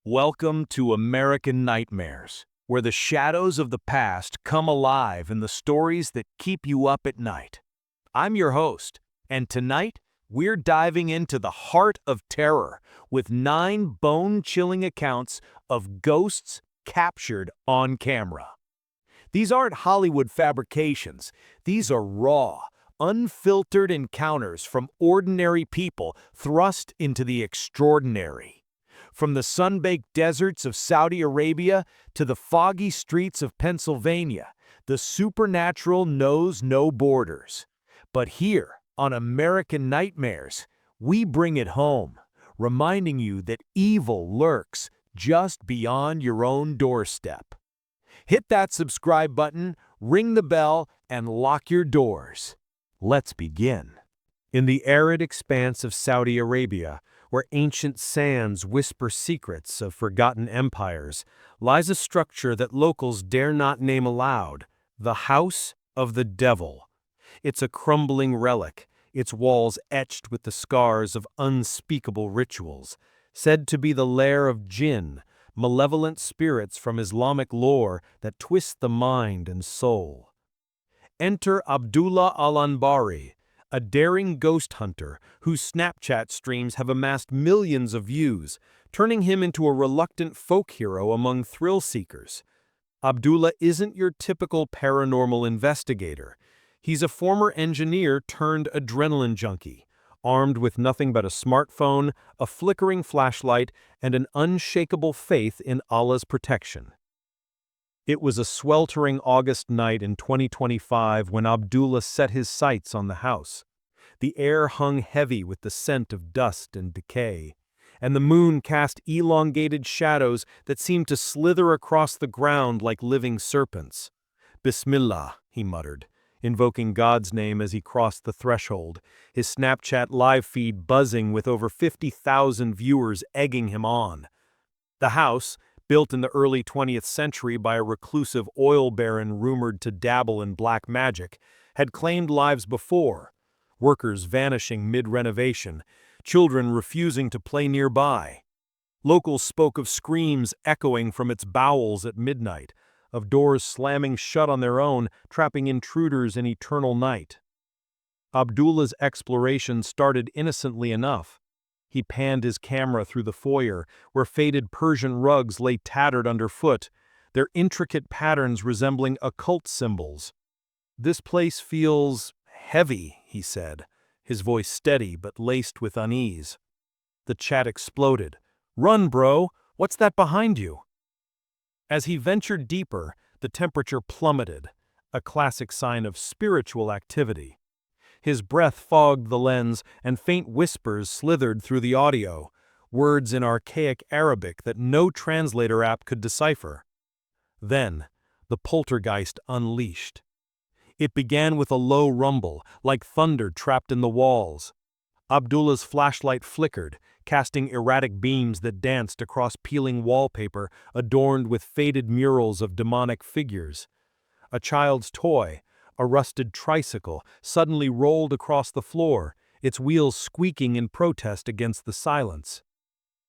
Welcome to American Nightmares, where the shadows of the past come alive in the stories that keep you up at night. I'm your host, and tonight we're diving into the heart of terror with 9 bone-chilling accounts of ghosts captured on camera. These aren't Hollywood fabrications. These are raw, unfiltered encounters from ordinary people thrust into the extraordinary. From the sun-baked deserts of Saudi Arabia to the foggy streets of Pennsylvania, the supernatural knows no borders. But here, on American Nightmares, we bring it home, reminding you that evil lurks just beyond your own doorstep. Hit that subscribe button, ring the bell, and lock your doors. Let's begin. In the arid expanse of Saudi Arabia, where ancient sands whisper secrets of forgotten empires, lies a structure that locals dare not name aloud: the House of the Devil. It's a crumbling relic, its walls etched with the scars of unspeakable rituals, said to be the lair of jinn, malevolent spirits from Islamic lore that twist the mind and soul. Enter Abdullah al-Anbari, a daring ghost hunter whose Snapchat streams have amassed millions of views, turning him into a reluctant folk hero among thrill seekers. Abdullah isn't your typical paranormal investigator. He's a former engineer turned adrenaline junkie, armed with nothing but a smartphone, a flickering flashlight, and an unshakable faith in Allah's protection. It was a sweltering August night in 2025 when Abdullah set his sights on the house. The air hung heavy with the scent of dust and decay, and the moon cast elongated shadows that seemed to slither across the ground like living serpents. "Bismillah," he muttered, invoking God's name as he crossed the threshold, his Snapchat live feed buzzing with over 50,000 viewers egging him on. The house, built in the early 20th century by a reclusive oil baron rumored to dabble in black magic, had claimed lives before, workers vanishing mid-renovation, children refusing to play nearby. Locals spoke of screams echoing from its bowels at midnight, of doors slamming shut on their own, trapping intruders in eternal night. Abdullah's exploration started innocently enough. He panned his camera through the foyer, where faded Persian rugs lay tattered underfoot, their intricate patterns resembling occult symbols. "This place feels heavy," he said, his voice steady but laced with unease. The chat exploded. "Run, bro! What's that behind you?" As he ventured deeper, the temperature plummeted, a classic sign of spiritual activity. His breath fogged the lens, and faint whispers slithered through the audio, words in archaic Arabic that no translator app could decipher. Then, the poltergeist unleashed. It began with a low rumble, like thunder trapped in the walls. Abdullah's flashlight flickered, casting erratic beams that danced across peeling wallpaper adorned with faded murals of demonic figures. A child's toy, a rusted tricycle, suddenly rolled across the floor, its wheels squeaking in protest against the silence.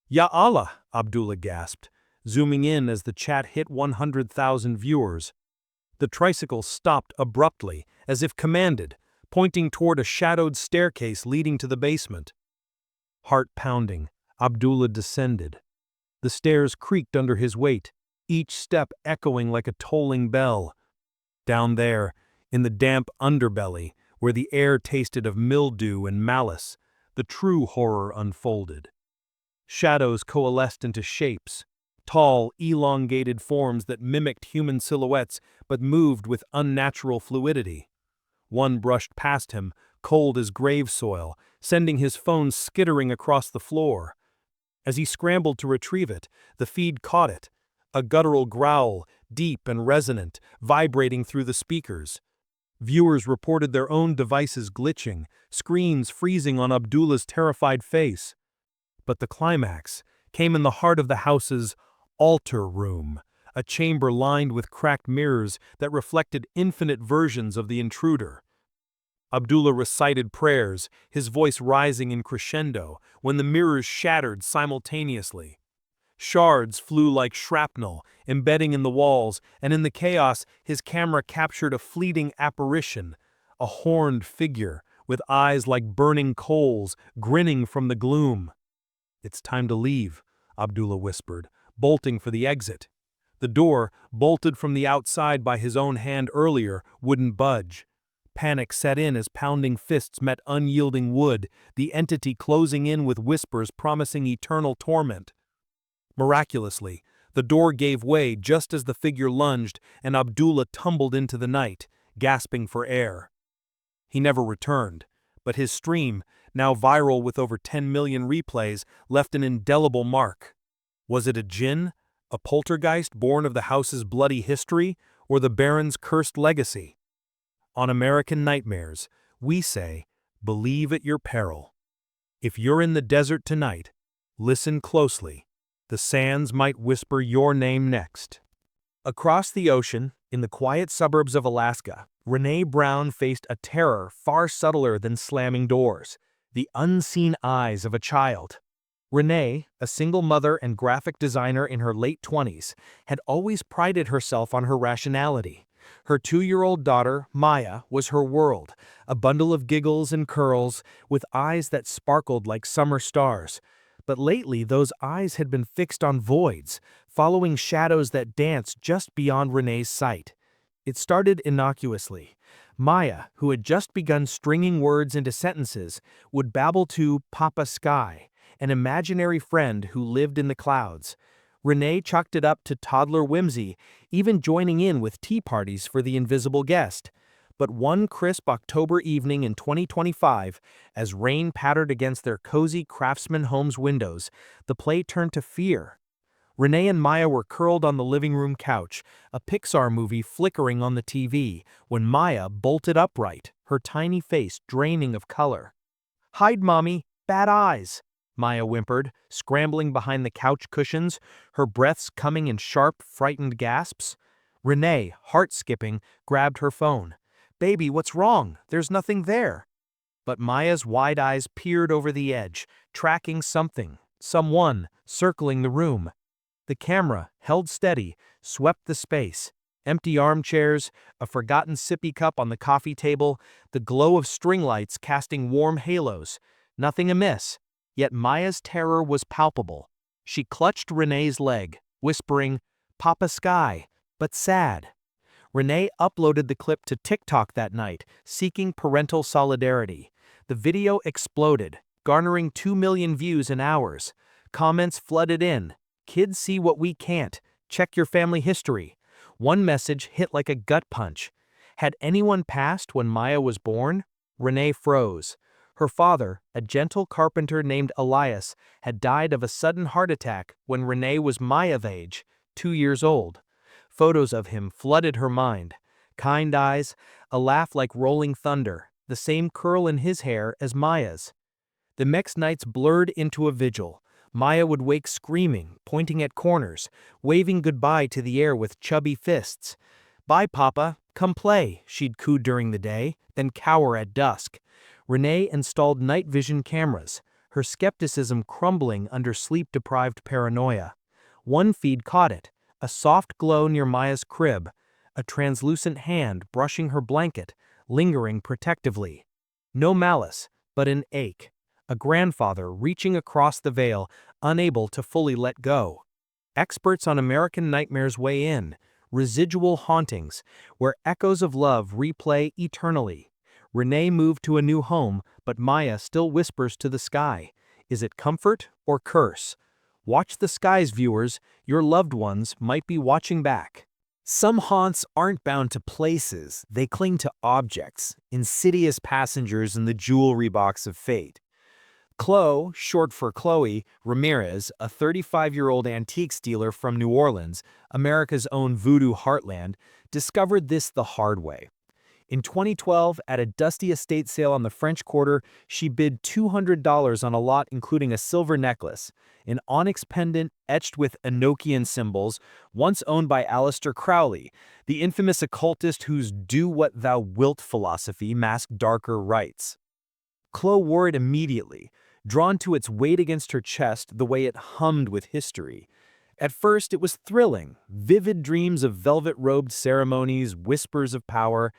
"Ya Allah!" Abdullah gasped, zooming in as the chat hit 100,000 viewers. The tricycle stopped abruptly, as if commanded, pointing toward a shadowed staircase leading to the basement. Heart pounding, Abdullah descended. The stairs creaked under his weight, each step echoing like a tolling bell. Down there, in the damp underbelly, where the air tasted of mildew and malice, the true horror unfolded. Shadows coalesced into shapes, tall, elongated forms that mimicked human silhouettes but moved with unnatural fluidity. One brushed past him, cold as grave soil, sending his phone skittering across the floor. As he scrambled to retrieve it, the feed caught it, a guttural growl, deep and resonant, vibrating through the speakers. Viewers reported their own devices glitching, screens freezing on Abdullah's terrified face. But the climax came in the heart of the house's altar room, a chamber lined with cracked mirrors that reflected infinite versions of the intruder. Abdullah recited prayers, his voice rising in crescendo, when the mirrors shattered simultaneously. Shards flew like shrapnel, embedding in the walls, and in the chaos, his camera captured a fleeting apparition, a horned figure with eyes like burning coals, grinning from the gloom. "It's time to leave," Abdullah whispered, bolting for the exit. The door, bolted from the outside by his own hand earlier, wouldn't budge. Panic set in as pounding fists met unyielding wood, the entity closing in with whispers promising eternal torment. Miraculously, the door gave way just as the figure lunged, and Abdullah tumbled into the night, gasping for air. He never returned, but his stream, now viral with over 10 million replays, left an indelible mark. Was it a jinn, a poltergeist born of the house's bloody history, or the Baron's cursed legacy? On American Nightmares, we say, believe at your peril. If you're in the desert tonight, listen closely. The sands might whisper your name next. Across the ocean, in the quiet suburbs of Alaska, Renee Brown faced a terror far subtler than slamming doors: the unseen eyes of a child. Renee, a single mother and graphic designer in her late 20s, had always prided herself on her rationality. Her 2-year-old daughter, Maya, was her world, a bundle of giggles and curls, with eyes that sparkled like summer stars. But lately those eyes had been fixed on voids, following shadows that danced just beyond Renee's sight. It started innocuously. Maya, who had just begun stringing words into sentences, would babble to Papa Sky, an imaginary friend who lived in the clouds. Renee chalked it up to toddler whimsy, even joining in with tea parties for the invisible guest. But one crisp October evening in 2025, as rain pattered against their cozy Craftsman Homes windows, the play turned to fear. Renee and Maya were curled on the living room couch, a Pixar movie flickering on the TV, when Maya bolted upright, her tiny face draining of color. "Hide, Mommy, bad eyes," Maya whimpered, scrambling behind the couch cushions, her breaths coming in sharp, frightened gasps. Renee, heart-skipping, grabbed her phone. "Baby, what's wrong? There's nothing there." But Maya's wide eyes peered over the edge, tracking something, someone, circling the room. The camera, held steady, swept the space. Empty armchairs, a forgotten sippy cup on the coffee table, the glow of string lights casting warm halos. Nothing amiss. Yet Maya's terror was palpable. She clutched Renee's leg, whispering, "Papa Sky," but sad. Renee uploaded the clip to TikTok that night, seeking parental solidarity. The video exploded, garnering 2 million views in hours. Comments flooded in. "Kids see what we can't. Check your family history." One message hit like a gut punch. Had anyone passed when Maya was born? Renee froze. Her father, a gentle carpenter named Elias, had died of a sudden heart attack when Renee was Maya's age, 2 years old. Photos of him flooded her mind. Kind eyes, a laugh like rolling thunder, the same curl in his hair as Maya's. The next nights blurred into a vigil. Maya would wake screaming, pointing at corners, waving goodbye to the air with chubby fists. "Bye, Papa, come play," she'd coo during the day, then cower at dusk. Renee installed night vision cameras, her skepticism crumbling under sleep-deprived paranoia. One feed caught it, a soft glow near Maya's crib, a translucent hand brushing her blanket, lingering protectively. No malice, but an ache. A grandfather reaching across the veil, unable to fully let go. Experts on American Nightmares weigh in. Residual hauntings, where echoes of love replay eternally. Renee moved to a new home, but Maya still whispers to the sky. Is it comfort or curse? Watch the skies, viewers. Your loved ones might be watching back. Some haunts aren't bound to places. They cling to objects, insidious passengers in the jewelry box of fate. Chloe, short for Chloe, Ramirez, a 35-year-old antiques dealer from New Orleans, America's own voodoo heartland, discovered this the hard way. In 2012, at a dusty estate sale on the French Quarter, she bid $200 on a lot including a silver necklace, an onyx pendant etched with Enochian symbols, once owned by Aleister Crowley, the infamous occultist whose "do what thou wilt" philosophy masked darker rites. Chloe wore it immediately, drawn to its weight against her chest the way it hummed with history. At first, it was thrilling, vivid dreams of velvet-robed ceremonies, whispers of power.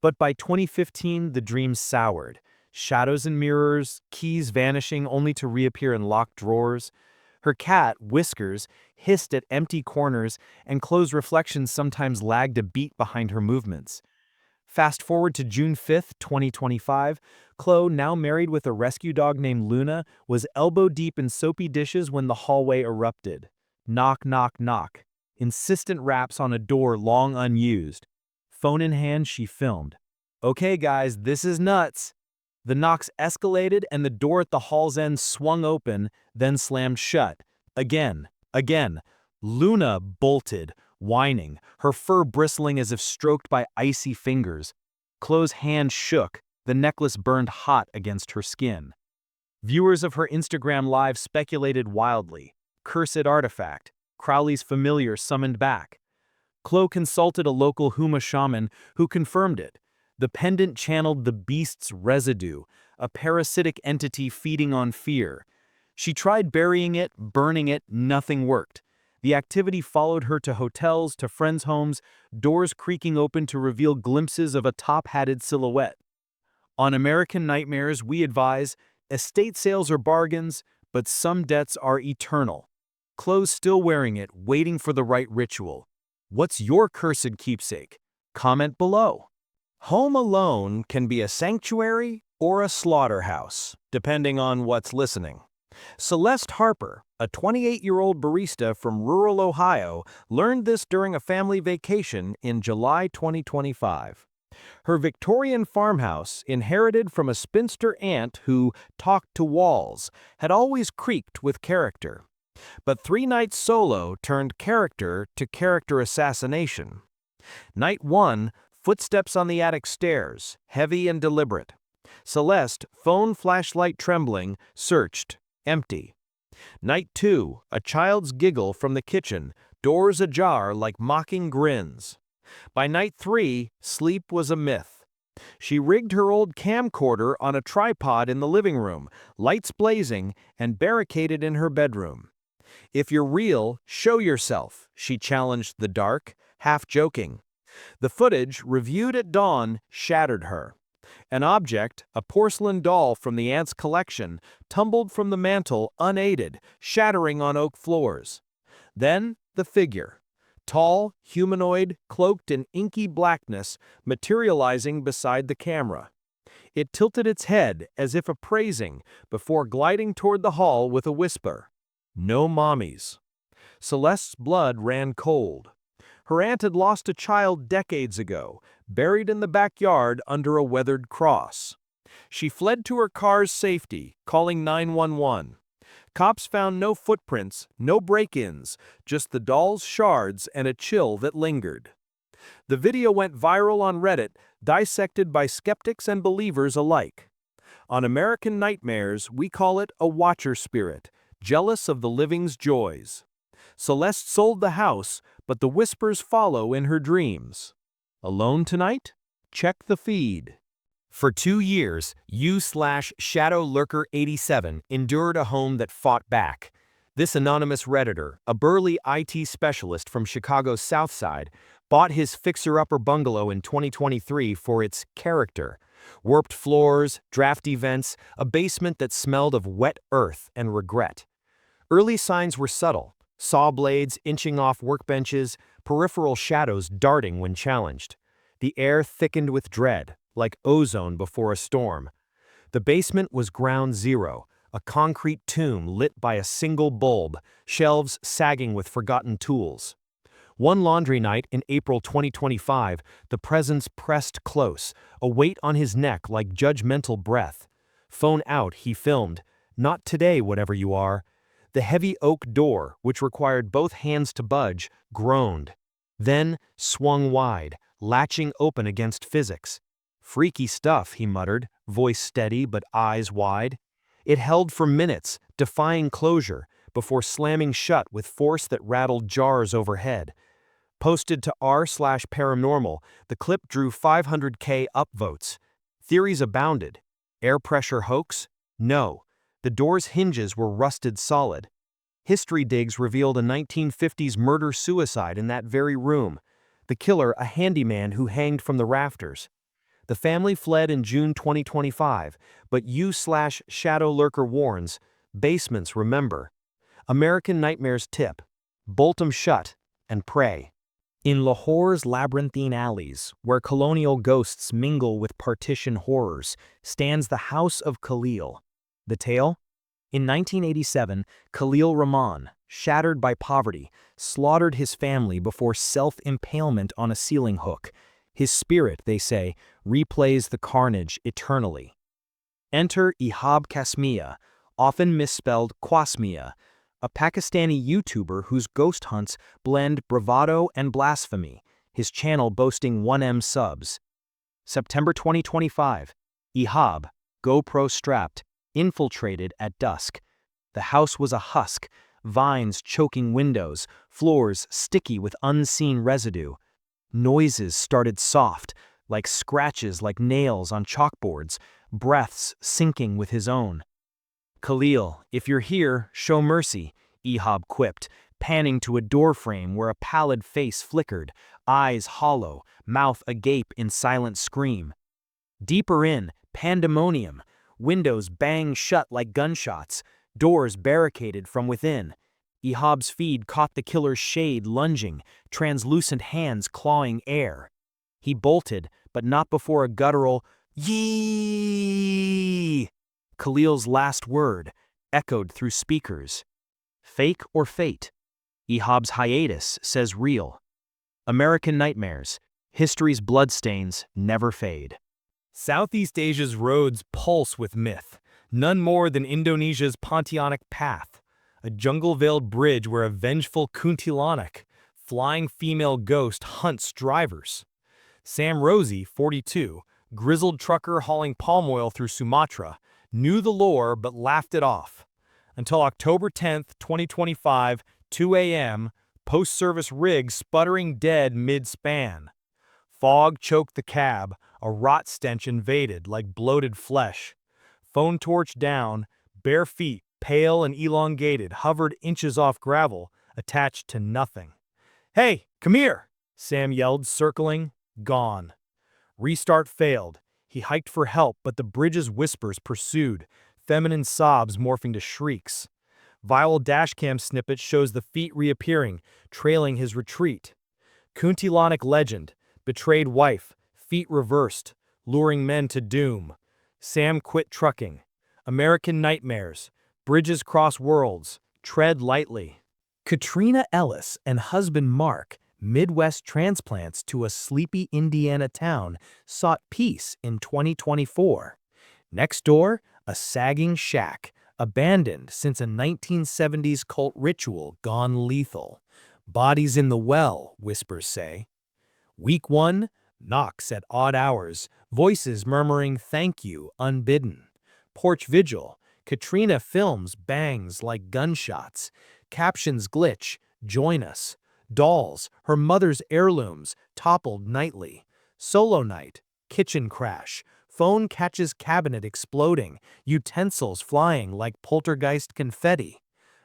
But by 2015, the dreams soured. Shadows in mirrors, keys vanishing only to reappear in locked drawers. Her cat, Whiskers, hissed at empty corners, and Chloe's reflections sometimes lagged a beat behind her movements. Fast forward to June 5th, 2025, Chloe, now married with a rescue dog named Luna, was elbow deep in soapy dishes when the hallway erupted. Knock, knock, knock. Insistent raps on a door long unused. Phone in hand, she filmed. "Okay, guys, this is nuts." The knocks escalated and the door at the hall's end swung open, then slammed shut. Again. Luna bolted, whining, her fur bristling as if stroked by icy fingers. Chloe's hand shook, the necklace burned hot against her skin. Viewers of her Instagram Live speculated wildly. Cursed artifact, Crowley's familiar summoned back. Chloe consulted a local Huma shaman who confirmed it. The pendant channeled the beast's residue, a parasitic entity feeding on fear. She tried burying it, burning it, nothing worked. The activity followed her to hotels, to friends' homes, doors creaking open to reveal glimpses of a top-hatted silhouette. On American Nightmares, we advise, estate sales are bargains, but some debts are eternal. Chloe's still wearing it, waiting for the right ritual. What's your cursed keepsake? Comment below. Home alone can be a sanctuary or a slaughterhouse, depending on what's listening. Celeste Harper, a 28-year-old barista from rural Ohio, learned this during a family vacation in July 2025. Her Victorian farmhouse, inherited from a spinster aunt who talked to walls, had always creaked with character. But 3 nights solo turned character to character assassination. Night 1, footsteps on the attic stairs, heavy and deliberate. Celeste, phone flashlight trembling, searched, empty. Night 2, a child's giggle from the kitchen, doors ajar like mocking grins. By night 3, sleep was a myth. She rigged her old camcorder on a tripod in the living room, lights blazing, and barricaded in her bedroom. "If you're real, show yourself," she challenged the dark, half joking. The footage, reviewed at dawn, shattered her. An object, a porcelain doll from the aunt's collection, tumbled from the mantel unaided, shattering on oak floors. Then, the figure. Tall, humanoid, cloaked in inky blackness, materializing beside the camera. It tilted its head as if appraising, before gliding toward the hall with a whisper. "No mommies." Celeste's blood ran cold. Her aunt had lost a child decades ago, buried in the backyard under a weathered cross. She fled to her car's safety, calling 911. Cops found no footprints, no break-ins, just the doll's shards and a chill that lingered. The video went viral on Reddit, dissected by skeptics and believers alike. On American Nightmares, we call it a watcher spirit, jealous of the living's joys. Celeste sold the house, but the whispers follow in her dreams. Alone tonight? Check the feed. For 2 years, U/Shadow Lurker 87 endured a home that fought back. This anonymous Redditor, a burly IT specialist from Chicago's South Side, bought his fixer-upper bungalow in 2023 for its character. Warped floors, drafty vents, a basement that smelled of wet earth and regret. Early signs were subtle. Saw blades inching off workbenches, peripheral shadows darting when challenged. The air thickened with dread, like ozone before a storm. The basement was ground zero, a concrete tomb lit by a single bulb, shelves sagging with forgotten tools. One laundry night in April 2025, the presence pressed close, a weight on his neck like judgmental breath. Phone out, he filmed, "Not today, whatever you are." The heavy oak door, which required both hands to budge, groaned. Then swung wide, latching open against physics. "Freaky stuff," he muttered, voice steady but eyes wide. It held for minutes, defying closure, before slamming shut with force that rattled jars overhead. Posted to r/paranormal, the clip drew 500K upvotes. Theories abounded. Air pressure hoax? No. The door's hinges were rusted solid. History digs revealed a 1950s murder-suicide in that very room. The killer, a handyman who hanged from the rafters. The family fled in June 2025, but U/Shadow Lurker warns, basements remember. American Nightmares tip, bolt 'em shut and pray. In Lahore's labyrinthine alleys, where colonial ghosts mingle with partition horrors, stands the House of Khalil. The tale? In 1987, Khalil Rahman, shattered by poverty, slaughtered his family before self-impalement on a ceiling hook. His spirit, they say, replays the carnage eternally. Enter Ihab Kasmiya, often misspelled Quasmiya, a Pakistani YouTuber whose ghost hunts blend bravado and blasphemy, his channel boasting 1M subs. September 2025, Ihab, GoPro strapped, infiltrated at dusk. The house was a husk, vines choking windows, floors sticky with unseen residue. Noises started soft, like scratches like nails on chalkboards, breaths syncing with his own. "Khalil, if you're here, show mercy," Ihab quipped, panning to a doorframe where a pallid face flickered, eyes hollow, mouth agape in silent scream. Deeper in, pandemonium, windows bang shut like gunshots, doors barricaded from within. Ihab's feed caught the killer's shade lunging, translucent hands clawing air. He bolted, but not before a guttural, "Yee!" Khalil's last word, echoed through speakers. Fake or fate? Ihab's hiatus says real. American Nightmares, history's bloodstains never fade. Southeast Asia's roads pulse with myth, none more than Indonesia's Pontianak Path, a jungle-veiled bridge where a vengeful kuntilanak, flying female ghost, hunts drivers. Sam Rosie, 42, grizzled trucker hauling palm oil through Sumatra, knew the lore but laughed it off. Until October 10th, 2025, 2 a.m., post-service rig sputtering dead mid-span. Fog choked the cab, a rot stench invaded like bloated flesh. Phone torch down, bare feet, pale and elongated, hovered inches off gravel, attached to nothing. "Hey, come here!" Sam yelled, circling. Gone. Restart failed. He hiked for help, but the bridge's whispers pursued, feminine sobs morphing to shrieks. Viral dashcam snippet shows the feet reappearing, trailing his retreat. Kuntilanak legend, betrayed wife, feet reversed, luring men to doom. Sam quit trucking. American Nightmares, bridges cross worlds, tread lightly. Katrina Ellis and husband Mark, Midwest transplants to a sleepy Indiana town, sought peace in 2024. Next door, a sagging shack, abandoned since a 1970s cult ritual gone lethal. Bodies in the well, whispers say. Week 1, knocks at odd hours, voices murmuring thank you unbidden. Porch vigil, Katrina films bangs like gunshots. Captions glitch, join us. Dolls, her mother's heirlooms, toppled nightly. Solo night, kitchen crash. Phone catches cabinet exploding, utensils flying like poltergeist confetti.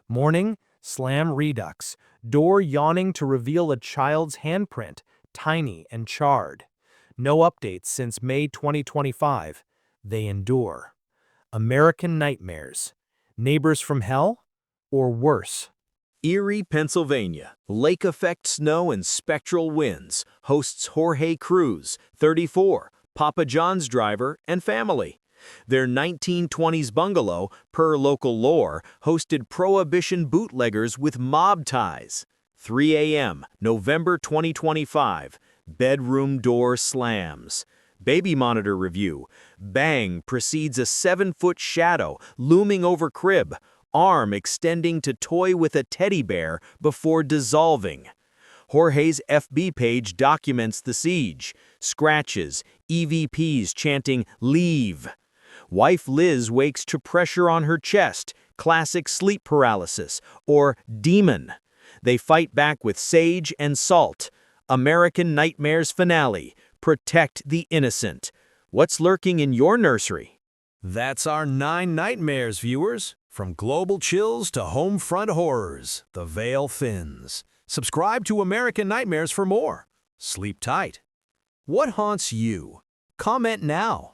Morning, slam redux, door yawning to reveal a child's handprint, tiny and charred. No updates since May 2025. They endure. American Nightmares. Neighbors from hell? Or worse? Erie, Pennsylvania. Lake effect snow and spectral winds hosts Jorge Cruz, 34, Papa John's driver and family. Their 1920s bungalow, per local lore, hosted prohibition bootleggers with mob ties. 3 a.m., November 2025. Bedroom door slams. Baby monitor review. Bang precedes a 7-foot shadow looming over crib, arm extending to toy with a teddy bear before dissolving. Jorge's FB page documents the siege. Scratches, EVPs chanting, "Leave." Wife Liz wakes to pressure on her chest, classic sleep paralysis, or demon. They fight back with sage and salt. American Nightmares finale. Protect the innocent. What's lurking in your nursery? That's our 9 nightmares, viewers. From global chills to home front horrors, the veil thins. Subscribe to American Nightmares for more. Sleep tight. What haunts you? Comment now.